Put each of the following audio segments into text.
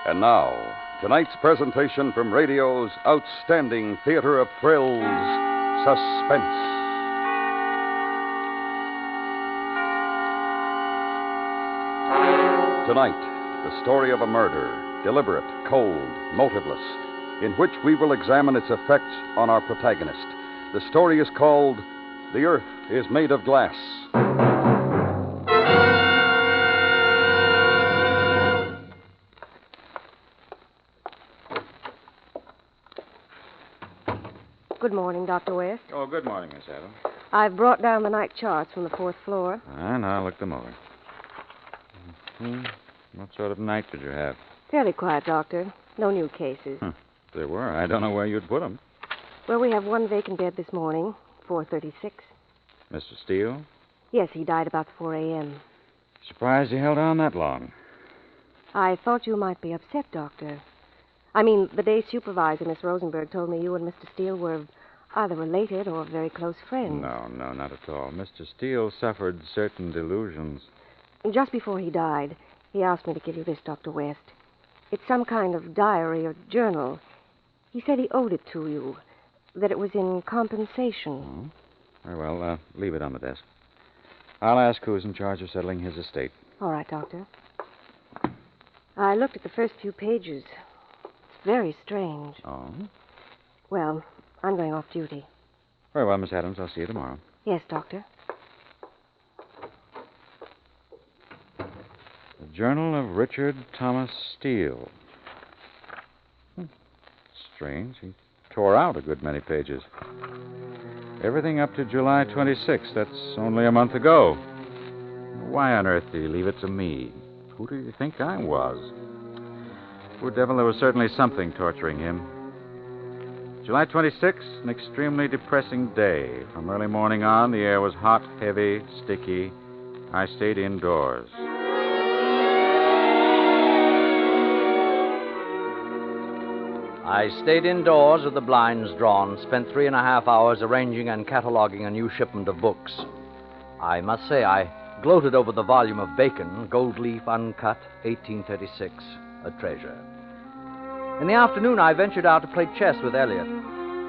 And now, tonight's presentation from radio's outstanding theater of thrills, Suspense. Tonight, the story of a murder, deliberate, cold, motiveless, in which we will examine its effects on our protagonist. The story is called The Earth is Made of Glass. Good morning, Dr. West. Oh, good morning, Miss Adams. I've brought down the night charts from the fourth floor. And I'll look them over. What sort of night did you have? Fairly quiet, Doctor. No new cases. If there were, I don't know where you'd put them. Well, we have one vacant bed this morning, 436. Mr. Steele? Yes, he died about 4 a.m. Surprised he held on that long. I thought you might be upset, Doctor. I mean, the day supervisor, Miss Rosenberg, told me you and Mr. Steele were either related or very close friends. No, not at all. Mr. Steele suffered certain delusions. Just before he died, he asked me to give you this, Dr. West. It's some kind of diary or journal. He said he owed it to you, that it was in compensation. Very well, leave it on the desk. I'll ask who's in charge of settling his estate. All right, Doctor. I looked at the first few pages. It's very strange. Oh? Well, I'm going off duty. Very well, Miss Adams. I'll see you tomorrow. Yes, Doctor. The Journal of Richard Thomas Steele. Strange. He tore out a good many pages. Everything up to July 26th. That's only a month ago. Why on earth did he leave it to me? Who do you think I was? Poor devil, there was certainly something torturing him. July 26th, an extremely depressing day. From early morning on, the air was hot, heavy, sticky. I stayed indoors. I stayed indoors with the blinds drawn, spent 3.5 hours arranging and cataloging a new shipment of books. I must say I gloated over the volume of Bacon, Gold Leaf Uncut, 1836, a treasure. In the afternoon, I ventured out to play chess with Elliot.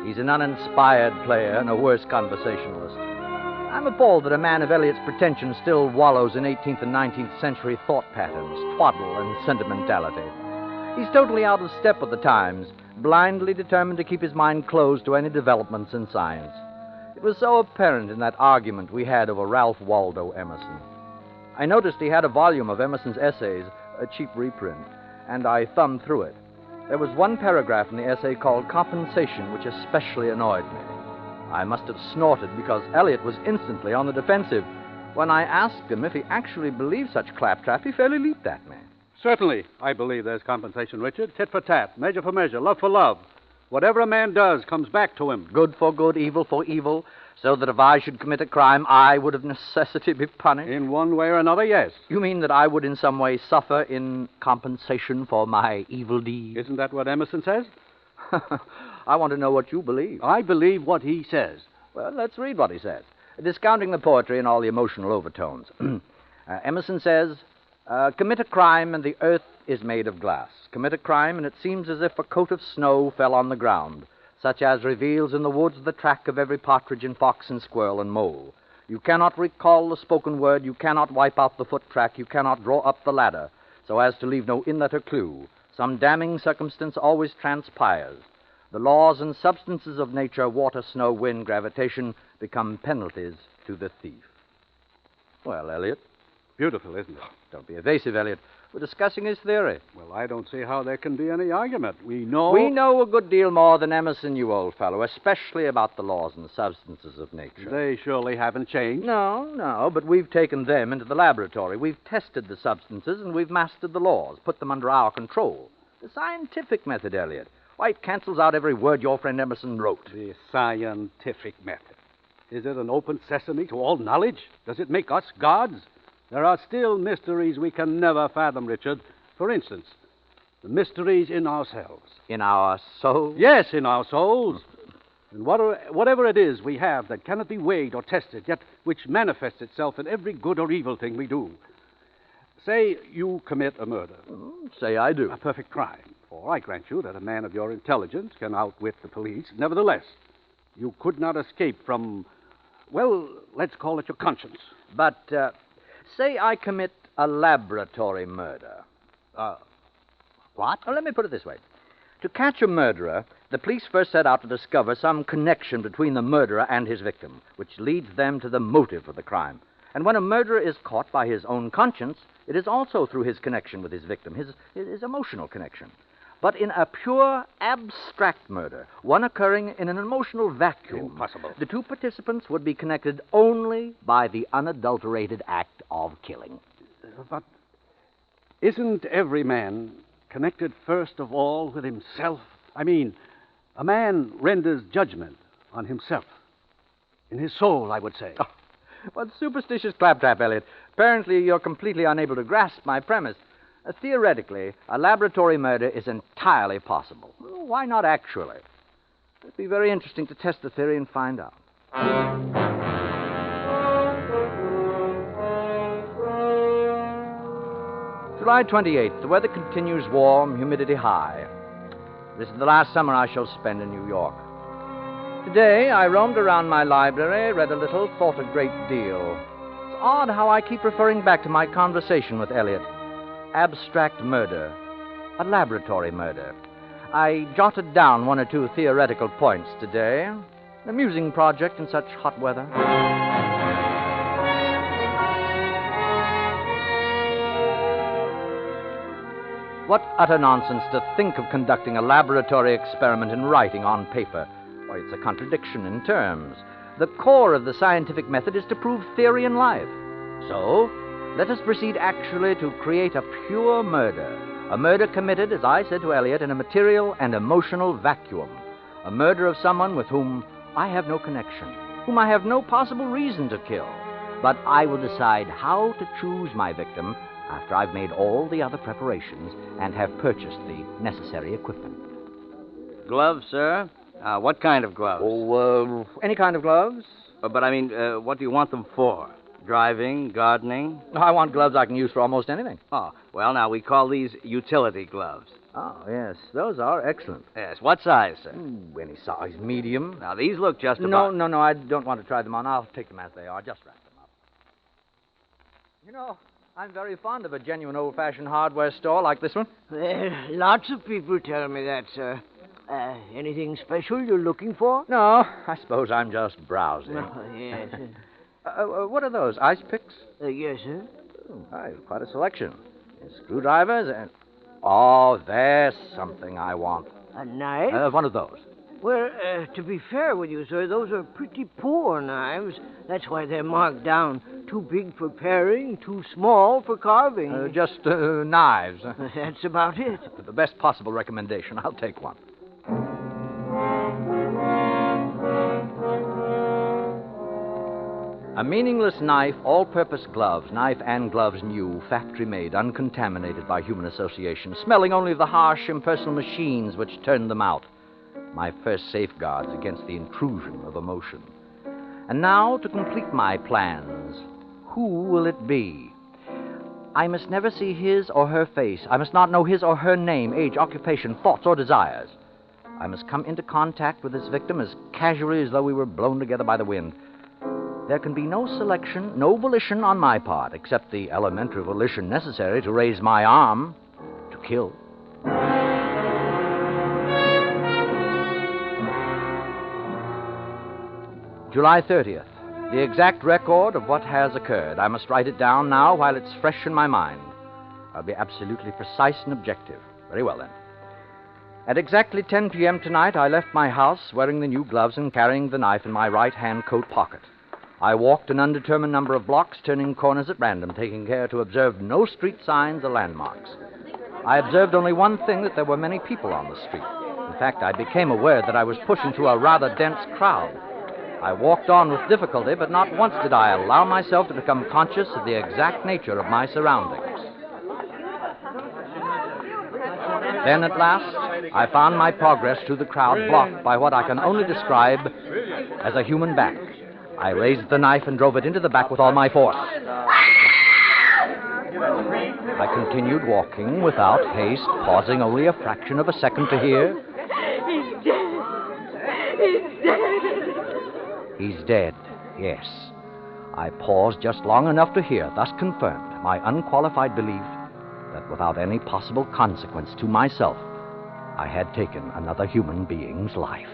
He's an uninspired player and a worse conversationalist. I'm appalled that a man of Elliot's pretensions still wallows in 18th and 19th century thought patterns, twaddle, and sentimentality. He's totally out of step with the times, blindly determined to keep his mind closed to any developments in science. It was so apparent in that argument we had over Ralph Waldo Emerson. I noticed he had a volume of Emerson's essays, a cheap reprint, and I thumbed through it. There was one paragraph in the essay called Compensation, which especially annoyed me. I must have snorted because Eliot was instantly on the defensive. When I asked him if he actually believed such claptrap, he fairly leaped at me. Certainly, I believe there's compensation, Richard. Tit for tat, measure for measure, love for love. Whatever a man does comes back to him. Good for good, evil for evil, so that if I should commit a crime, I would of necessity be punished. In one way or another, yes. You mean that I would in some way suffer in compensation for my evil deed? Isn't that what Emerson says? I want to know what you believe. I believe what he says. Well, let's read what he says, discounting the poetry and all the emotional overtones. Emerson says, commit a crime and the earth is made of glass. Commit a crime and it seems as if a coat of snow fell on the ground, such as reveals in the woods the track of every partridge and fox and squirrel and mole. You cannot recall the spoken word, you cannot wipe out the foot track, you cannot draw up the ladder, so as to leave no inlet or clue. Some damning circumstance always transpires. The laws and substances of nature, water, snow, wind, gravitation, become penalties to the thief. Well, Eliot. Beautiful, isn't it? Don't be evasive, Eliot. We're discussing his theory. Well, I don't see how there can be any argument. We know a good deal more than Emerson, you old fellow, especially about the laws and substances of nature. They surely haven't changed. No, but we've taken them into the laboratory. We've tested the substances and we've mastered the laws, put them under our control. The scientific method, Eliot. Why, it cancels out every word your friend Emerson wrote. The scientific method. Is it an open sesame to all knowledge? Does it make us gods? There are still mysteries we can never fathom, Richard. For instance, the mysteries in ourselves. In our souls? Yes, in our souls. And whatever it is we have that cannot be weighed or tested, yet which manifests itself in every good or evil thing we do. Say you commit a murder. Say I do. A perfect crime. For I grant you that a man of your intelligence can outwit the police. Nevertheless, you could not escape from, well, let's call it your conscience. But say I commit a laboratory murder. What? Well, let me put it this way. To catch a murderer, the police first set out to discover some connection between the murderer and his victim, which leads them to the motive for the crime. And when a murderer is caught by his own conscience, it is also through his connection with his victim, his emotional connection. But in a pure, abstract murder, one occurring in an emotional vacuum, Impossible. the two participants would be connected only by the unadulterated act of killing. But isn't every man connected first of all with himself? I mean, a man renders judgment on himself. In his soul, I would say. Oh, what superstitious claptrap, Elliot. Apparently you're completely unable to grasp my premise. Theoretically, a laboratory murder is entirely possible. Well, why not actually? It'd be very interesting to test the theory and find out. July 28th. The weather continues warm, humidity high. This is the last summer I shall spend in New York. Today, I roamed around my library, read a little, thought a great deal. It's odd how I keep referring back to my conversation with Elliot. Abstract murder. A laboratory murder. I jotted down one or two theoretical points today. An amusing project in such hot weather. What utter nonsense to think of conducting a laboratory experiment in writing on paper. Why, it's a contradiction in terms. The core of the scientific method is to prove theory in life. So, let us proceed actually to create a pure murder. A murder committed, as I said to Eliot, in a material and emotional vacuum. A murder of someone with whom I have no connection, whom I have no possible reason to kill. But I will decide how to choose my victim after I've made all the other preparations and have purchased the necessary equipment. Gloves, sir? What kind of gloves? Oh, any kind of gloves? But I mean, what do you want them for? Driving, gardening? I want gloves I can use for almost anything. Oh, well, now, we call these utility gloves. Oh, yes, those are excellent. Yes, what size, sir? Any size, medium. Now, these look just about... No, I don't want to try them on. I'll take them as they are. Just wrap them up. You know, I'm very fond of a genuine old-fashioned hardware store like this one. Well, lots of people tell me that, sir. Anything special you're looking for? No, I suppose I'm just browsing. Oh, yes. What are those, ice picks? Yes, sir. Quite a selection. Screwdrivers and... Oh, there's something I want. A knife? One of those. Well, to be fair with you, sir, those are pretty poor knives. That's why they're marked down. Too big for paring, too small for carving. Just knives. That's about it. The best possible recommendation. I'll take one. A meaningless knife, all-purpose gloves, knife and gloves new, factory-made, uncontaminated by human association, smelling only of the harsh, impersonal machines which turned them out. My first safeguards against the intrusion of emotion. And now, to complete my plans, who will it be? I must never see his or her face. I must not know his or her name, age, occupation, thoughts, or desires. I must come into contact with this victim as casually as though we were blown together by the wind. There can be no selection, no volition on my part, except the elementary volition necessary to raise my arm to kill. July 30th. The exact record of what has occurred. I must write it down now while it's fresh in my mind. I'll be absolutely precise and objective. Very well, then. At exactly 10 p.m. tonight, I left my house wearing the new gloves and carrying the knife in my right-hand coat pocket. I walked an undetermined number of blocks, turning corners at random, taking care to observe no street signs or landmarks. I observed only one thing, that there were many people on the street. In fact, I became aware that I was pushing through a rather dense crowd. I walked on with difficulty, but not once did I allow myself to become conscious of the exact nature of my surroundings. Then, at last, I found my progress through the crowd blocked by what I can only describe as a human back. I raised the knife and drove it into the back with all my force. I continued walking without haste, pausing only a fraction of a second to hear. He's dead. He's dead. He's dead, yes. I paused just long enough to hear, thus confirmed my unqualified belief that without any possible consequence to myself, I had taken another human being's life.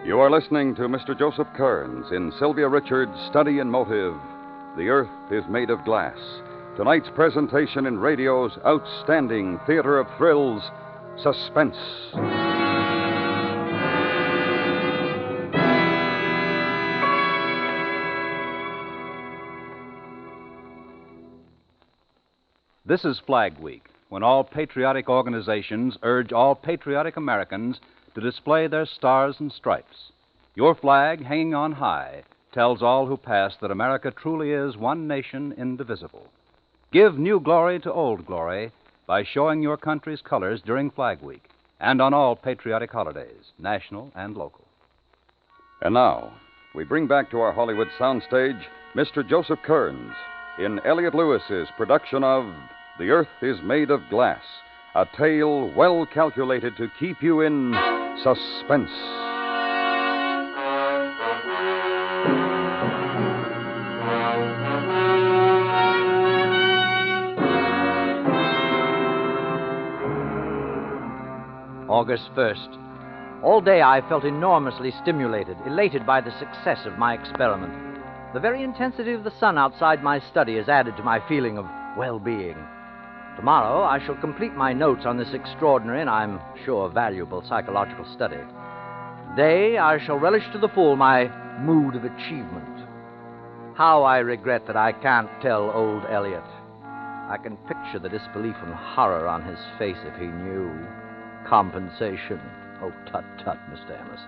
You are listening to Mr. Joseph Kearns in Sylvia Richards' Study in Motive, The Earth is Made of Glass. Tonight's presentation in radio's outstanding theater of thrills, Suspense. This is Flag Week, when all patriotic organizations urge all patriotic Americans to display their stars and stripes. Your flag, hanging on high, tells all who pass that America truly is one nation indivisible. Give new glory to old glory by showing your country's colors during Flag Week and on all patriotic holidays, national and local. And now, we bring back to our Hollywood soundstage Mr. Joseph Kearns in Elliot Lewis's production of The Earth is Made of Glass, a tale well calculated to keep you in suspense. August 1st. All day I felt enormously stimulated, elated by the success of my experiment. The very intensity of the sun outside my study has added to my feeling of well-being. Tomorrow I shall complete my notes on this extraordinary and I'm sure valuable psychological study. Today I shall relish to the full my mood of achievement. How I regret that I can't tell old Elliot. I can picture the disbelief and horror on his face if he knew. Compensation. Oh, tut-tut, Mr. Emerson.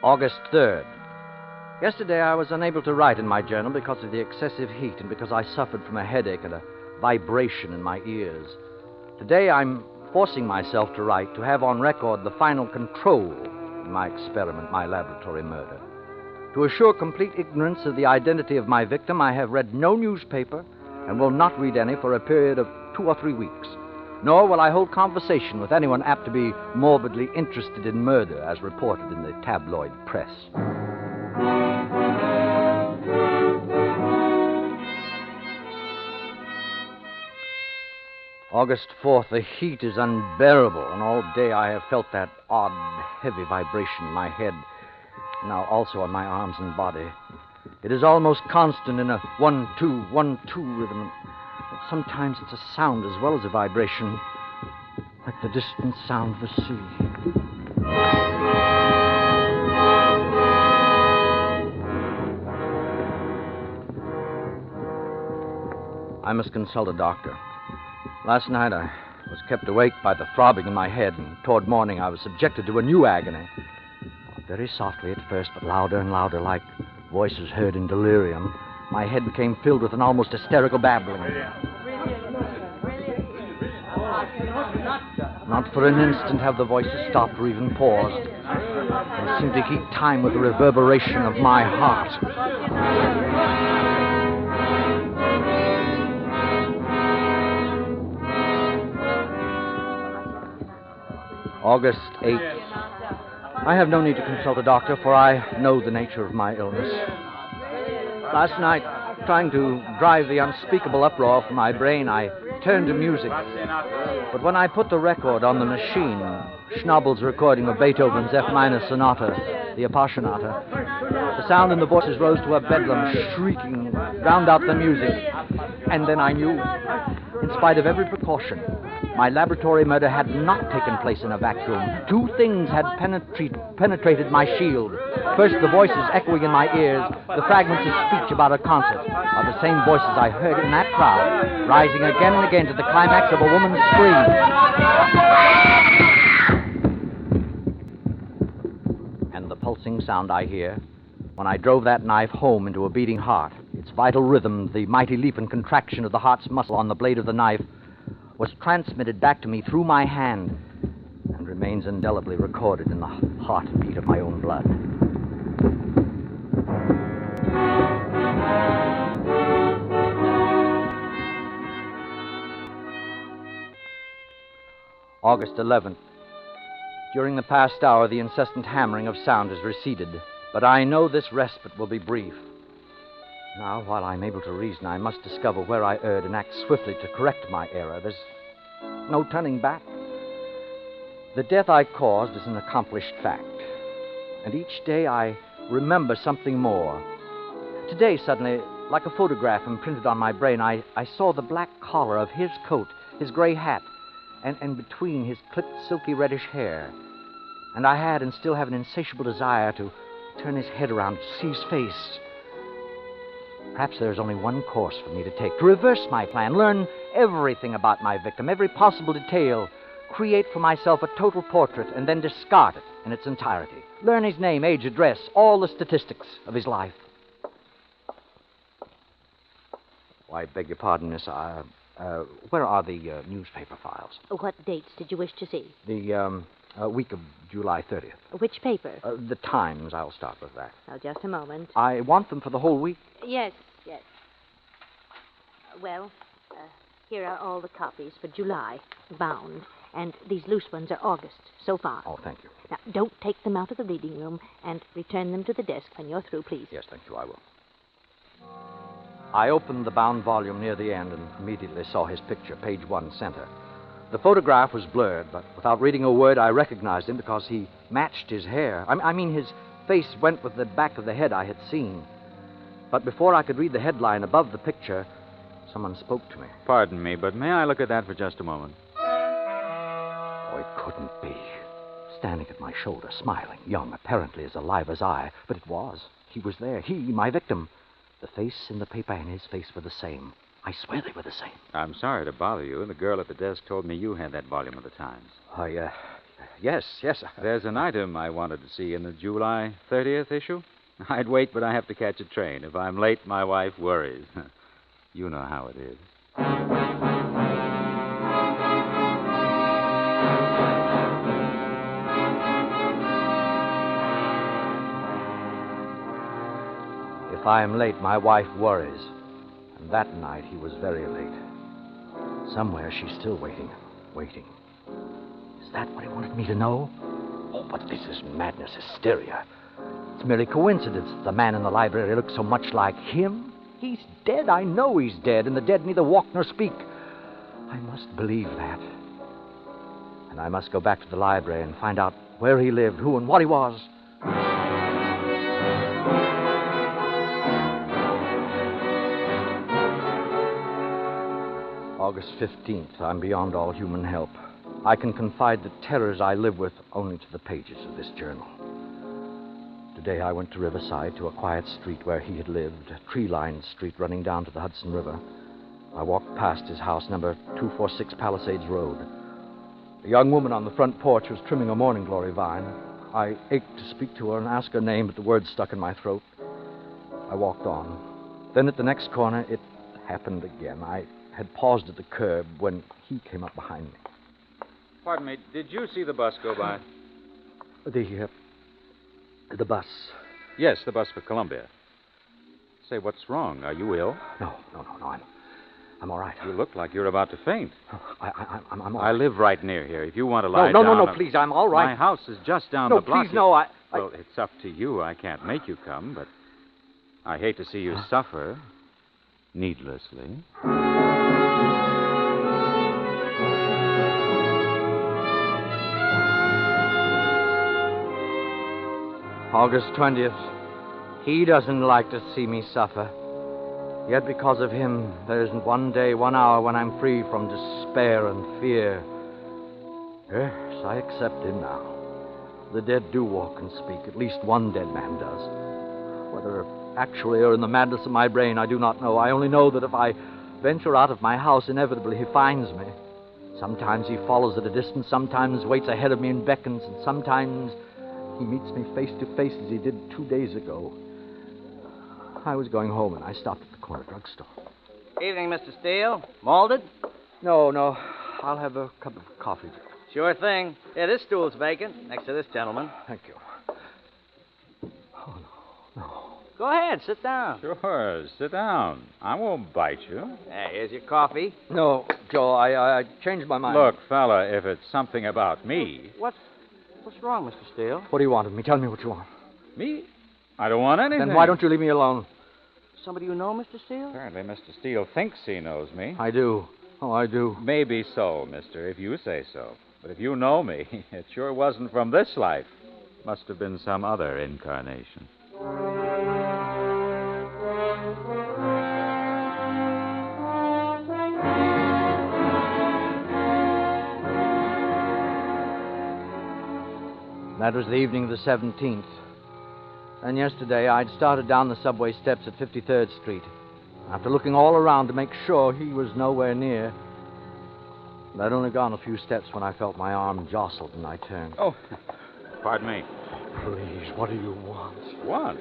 August 3rd. Yesterday I was unable to write in my journal because of the excessive heat and because I suffered from a headache and a vibration in my ears. Today I'm forcing myself to write to have on record the final control in my experiment, my laboratory murder. To assure complete ignorance of the identity of my victim, I have read no newspaper and will not read any for a period of 2 or 3 weeks. Nor will I hold conversation with anyone apt to be morbidly interested in murder, as reported in the tabloid press. August 4th, the heat is unbearable, and all day I have felt that odd, heavy vibration in my head, now also on my arms and body. It is almost constant in a 1-2, 1-2 rhythm. But sometimes it's a sound as well as a vibration, like the distant sound of the sea. I must consult a doctor. Last night I was kept awake by the throbbing in my head, and toward morning I was subjected to a new agony. Very softly at first, but louder and louder, like voices heard in delirium. My head became filled with an almost hysterical babbling. Not for an instant have the voices stopped or even paused. They seemed to keep time with the reverberation of my heart. August 8th. I have no need to consult a doctor, for I know the nature of my illness. Last night, trying to drive the unspeakable uproar from my brain, I turned to music. But when I put the record on the machine, Schnabel's recording of Beethoven's F minor sonata, the Appassionata, the sound in the voices rose to a bedlam, shrieking, drowned out the music. And then I knew, in spite of every precaution, my laboratory murder had not taken place in a vacuum. Two things had penetrated my shield. First, the voices echoing in my ears, the fragments of speech about a concert, are the same voices I heard in that crowd, rising again and again to the climax of a woman's scream. And the pulsing pulsing sound I hear, when I drove that knife home into a beating heart, its vital rhythm, the mighty leap and contraction of the heart's muscle on the blade of the knife, was transmitted back to me through my hand and remains indelibly recorded in the heartbeat of my own blood. August 11th. During the past hour, the incessant hammering of sound has receded, but I know this respite will be brief. Now, while I'm able to reason, I must discover where I erred and act swiftly to correct my error. There's no turning back. The death I caused is an accomplished fact, and each day I remember something more. Today, suddenly, like a photograph imprinted on my brain, I saw the black collar of his coat, his gray hat, and between his clipped, silky, reddish hair. And I had and still have an insatiable desire to turn his head around to see his face. Perhaps there's only one course for me to take: to reverse my plan, learn everything about my victim, every possible detail, create for myself a total portrait, and then discard it in its entirety. Learn his name, age, address, all the statistics of his life. Oh, I beg your pardon, miss. Where are the newspaper files? What dates did you wish to see? The week of July 30th. Which paper? The Times. I'll start with that. Now, just a moment. I want them for the whole week. Yes. Well, here are all the copies for July, bound. And these loose ones are August, so far. Oh, thank you. Now, don't take them out of the reading room and return them to the desk when you're through, please. Yes, thank you, I will. I opened the bound volume near the end and immediately saw his picture, page 1, center. The photograph was blurred, but without reading a word, I recognized him because he matched his hair. I mean, his face went with the back of the head I had seen. But before I could read the headline above the picture, someone spoke to me. Pardon me, but may I look at that for just a moment? Oh, it couldn't be. Standing at my shoulder, smiling, young, apparently as alive as I. But it was. He was there. He, my victim. The face in the paper and his face were the same. I swear they were the same. I'm sorry to bother you. The girl at the desk told me you had that volume of the Times. Yes. There's an item I wanted to see in the July 30th issue. I'd wait, but I have to catch a train. If I'm late, my wife worries. You know how it is. If I am late, my wife worries. And that night, he was very late. Somewhere, she's still waiting. Is that what he wanted me to know? Oh, but this is madness, hysteria. It's merely coincidence that the man in the library looks so much like him. He's dead. I know he's dead, and the dead neither walk nor speak. I must believe that. And I must go back to the library and find out where he lived, who and what he was. August 15th. I'm beyond all human help. I can confide the terrors I live with only to the pages of this journal. Today I went to Riverside, to a quiet street where he had lived, a tree-lined street running down to the Hudson River. I walked past his house, number 246 Palisades Road. A young woman on the front porch was trimming a morning glory vine. I ached to speak to her and ask her name, but the words stuck in my throat. I walked on. Then at the next corner, it happened again. I had paused at the curb when he came up behind me. Pardon me, did you see the bus go by? The bus. Yes, the bus for Columbia. Say, what's wrong? Are you ill? No, I'm all right. You look like you're about to faint. I'm all right. I live right near here. If you want to lie down... No, please, I'm all right. My house is just down the block. No, please, no, Well, it's up to you. I can't make you come, but I hate to see you suffer needlessly. August 20th. He doesn't like to see me suffer. Yet because of him, there isn't one day, 1 hour when I'm free from despair and fear. Yes, I accept him now. The dead do walk and speak. At least one dead man does. Whether actually or in the madness of my brain, I do not know. I only know that if I venture out of my house, inevitably he finds me. Sometimes he follows at a distance, sometimes waits ahead of me and beckons, and sometimes He meets me face to face as he did 2 days ago. I was going home, and I stopped at the corner drugstore. Evening, Mr. Steele. Malted? No. I'll have a cup of coffee. Sure thing. Yeah, this stool's vacant, next to this gentleman. Thank you. Oh, no. Go ahead, sit down. Sure, sit down. I won't bite you. Hey, here's your coffee. No, Joe, I changed my mind. Look, fella, if it's something about me... What's wrong, Mr. Steele? What do you want of me? Tell me what you want. Me? I don't want anything. Then why don't you leave me alone? Somebody you know, Mr. Steele? Apparently Mr. Steele thinks he knows me. I do. Oh, I do. Maybe so, mister, if you say so. But if you know me, it sure wasn't from this life. Must have been some other incarnation. That was the evening of the 17th. And yesterday I'd started down the subway steps at 53rd Street. After looking all around to make sure he was nowhere near. But I'd only gone a few steps when I felt my arm jostled and I turned. Oh, pardon me. Please, what do you want? What?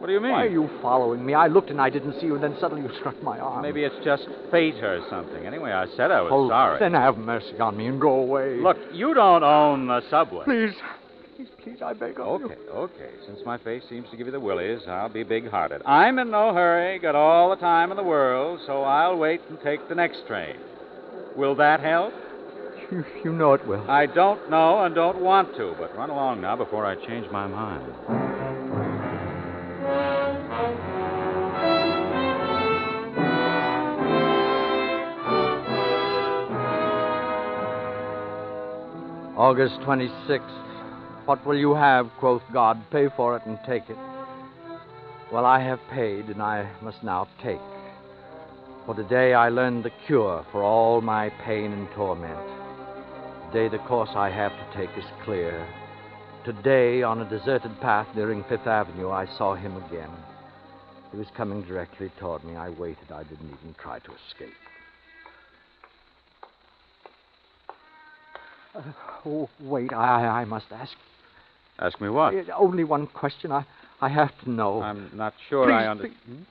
What do you mean? Why are you following me? I looked and I didn't see you, and then suddenly you struck my arm. Maybe it's just fate or something. Anyway, I said I was Oh, sorry. then have mercy on me and go away. Look, you don't own the subway. Please, I beg of you. Okay. Since my face seems to give you the willies, I'll be big-hearted. I'm in no hurry, got all the time in the world, so I'll wait and take the next train. Will that help? You know it will. I don't know and don't want to, but run along now before I change my mind. August 26th. What will you have, quoth God? Pay for it and take it. Well, I have paid, and I must now take. For today I learned the cure for all my pain and torment. Today the course I have to take is clear. Today, on a deserted path nearing Fifth Avenue, I saw him again. He was coming directly toward me. I waited. I didn't even try to escape. Wait, I must ask. Ask me what? Only one question. I have to know. I'm not sure Please, I understand.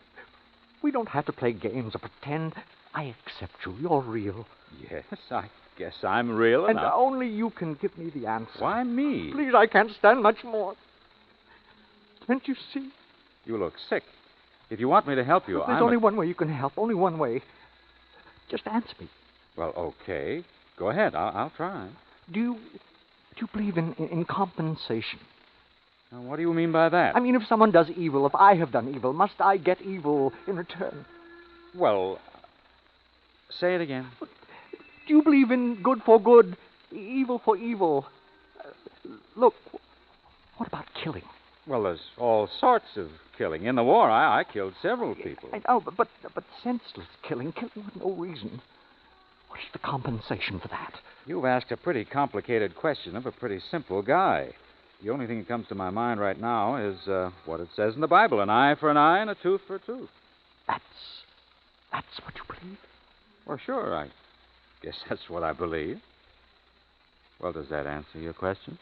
We don't have to play games or pretend. I accept you. You're real. Yes, I guess I'm real And enough. only you can give me the answer. Why me? Please, I can't stand much more. Can't you see? You look sick. If you want me to help you, There's only one way you can help. Only one way. Just answer me. Well, okay. Go ahead. I'll try. Do you believe in compensation? Now, what do you mean by that? I mean, if someone does evil, if I have done evil, must I get evil in return? Well, say it again. Do you believe in good for good, evil for evil? Look, what about killing? Well, there's all sorts of killing. In the war, I killed several people. I know, but senseless killing with no reason. What is the compensation for that? You've asked a pretty complicated question of a pretty simple guy. The only thing that comes to my mind right now is what it says in the Bible, an eye for an eye and a tooth for a tooth. That's what you believe? Well, sure, I guess that's what I believe. Well, does that answer your question?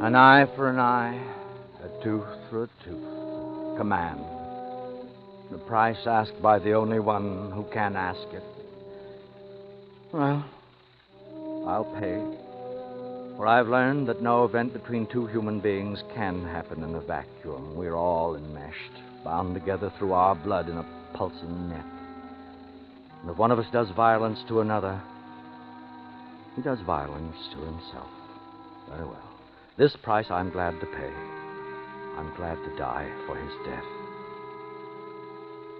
An eye for an eye, a tooth for a tooth. Command. The price asked by the only one who can ask it. Well, I'll pay. For I've learned that no event between two human beings can happen in a vacuum. We're all enmeshed, bound together through our blood in a pulsing net. And if one of us does violence to another, he does violence to himself. Very well. This price I'm glad to pay. I'm glad to die for his death.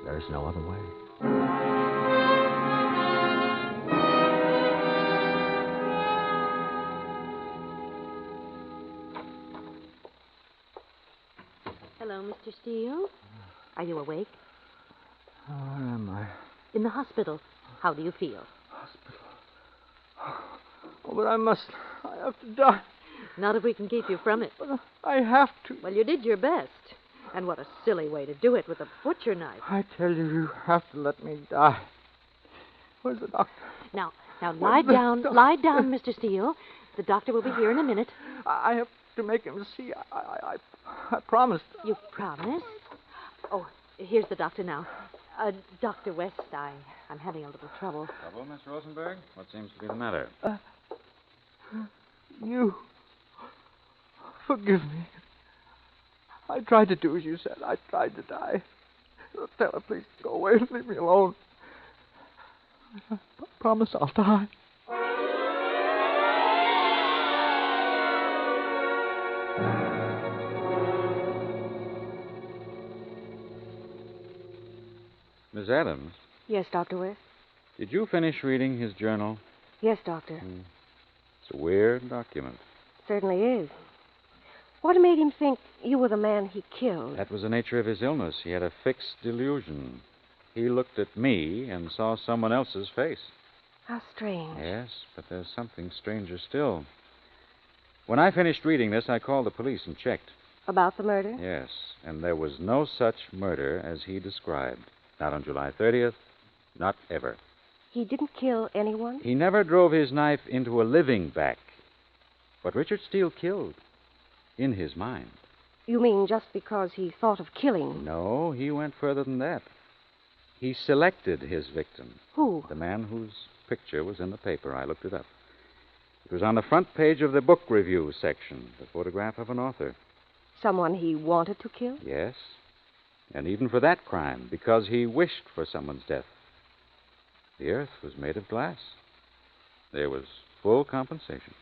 There's no other way. Hello, Mr. Steele. Are you awake? Where am I? In the hospital. How do you feel? Hospital. Oh, but I have to die. Not if we can keep you from it. I have to. Well, you did your best. And what a silly way to do it with a butcher knife. I tell you, you have to let me die. Where's the doctor? Now lie down, Mr. Steele. The doctor will be here in a minute. I have to make him see. I promised. You promised? Oh, here's the doctor now. Dr. West, I'm having a little trouble. Trouble, Miss Rosenberg? What seems to be the matter? You. Forgive me. I tried to do as you said. I tried to die. Tell her, please, go away and leave me alone. I promise I'll die. Miss Adams, Yes, Dr. West? did you finish reading his journal? Yes, Doctor. It's a weird document. Certainly is. What made him think you were the man he killed? That was the nature of his illness. He had a fixed delusion. He looked at me and saw someone else's face. How strange. Yes, but there's something stranger still. When I finished reading this, I called the police and checked. About the murder? Yes, and there was no such murder as he described. Not on July 30th, not ever. He didn't kill anyone? He never drove his knife into a living back. But Richard Steele killed. In his mind. You mean just because he thought of killing? No, he went further than that. He selected his victim. Who? The man whose picture was in the paper. I looked it up. It was on the front page of the book review section, the photograph of an author. Someone he wanted to kill? Yes. And even for that crime, because he wished for someone's death. The earth was made of glass. There was full compensation.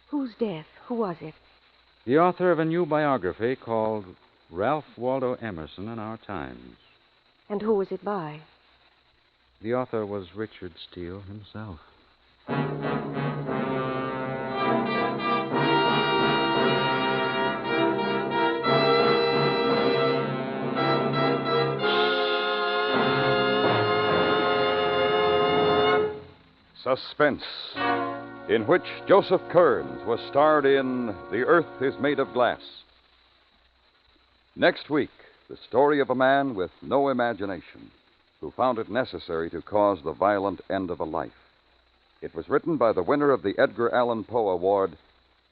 Whose death? Who was it? The author of a new biography called Ralph Waldo Emerson in Our Times. And who was it by? The author was Richard Steele himself. Suspense, in which Joseph Kearns was starred in The Earth is Made of Glass. Next week, the story of a man with no imagination who found it necessary to cause the violent end of a life. It was written by the winner of the Edgar Allan Poe Award,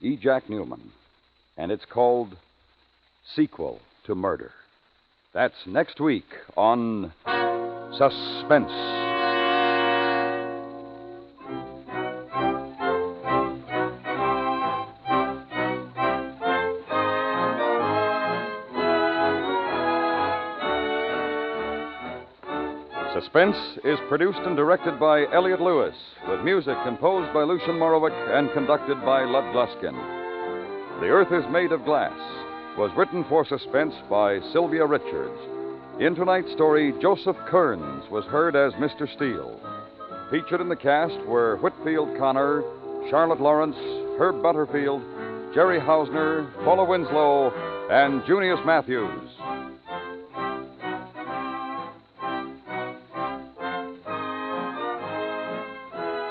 E. Jack Newman, and it's called Sequel to Murder. That's next week on Suspense. Suspense is produced and directed by Elliott Lewis, with music composed by Lucien Morawick and conducted by Lud Gluskin. The Earth is Made of Glass was written for Suspense by Sylvia Richards. In tonight's story, Joseph Kearns was heard as Mr. Steele. Featured in the cast were Whitfield Connor, Charlotte Lawrence, Herb Butterfield, Jerry Hausner, Paula Winslow, and Junius Matthews.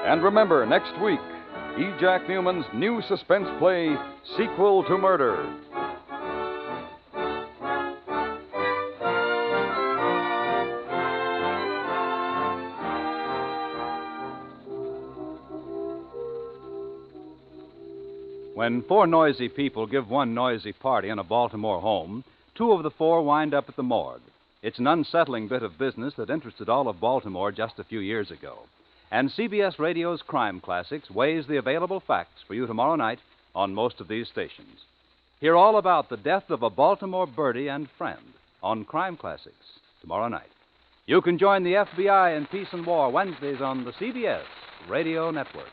And remember, next week, E. Jack Newman's new suspense play, Sequel to Murder. When four noisy people give one noisy party in a Baltimore home, two of the four wind up at the morgue. It's an unsettling bit of business that interested all of Baltimore just a few years ago. And CBS Radio's Crime Classics weighs the available facts for you tomorrow night on most of these stations. Hear all about the death of a Baltimore birdie and friend on Crime Classics tomorrow night. You can join the FBI in Peace and War Wednesdays on the CBS Radio Network.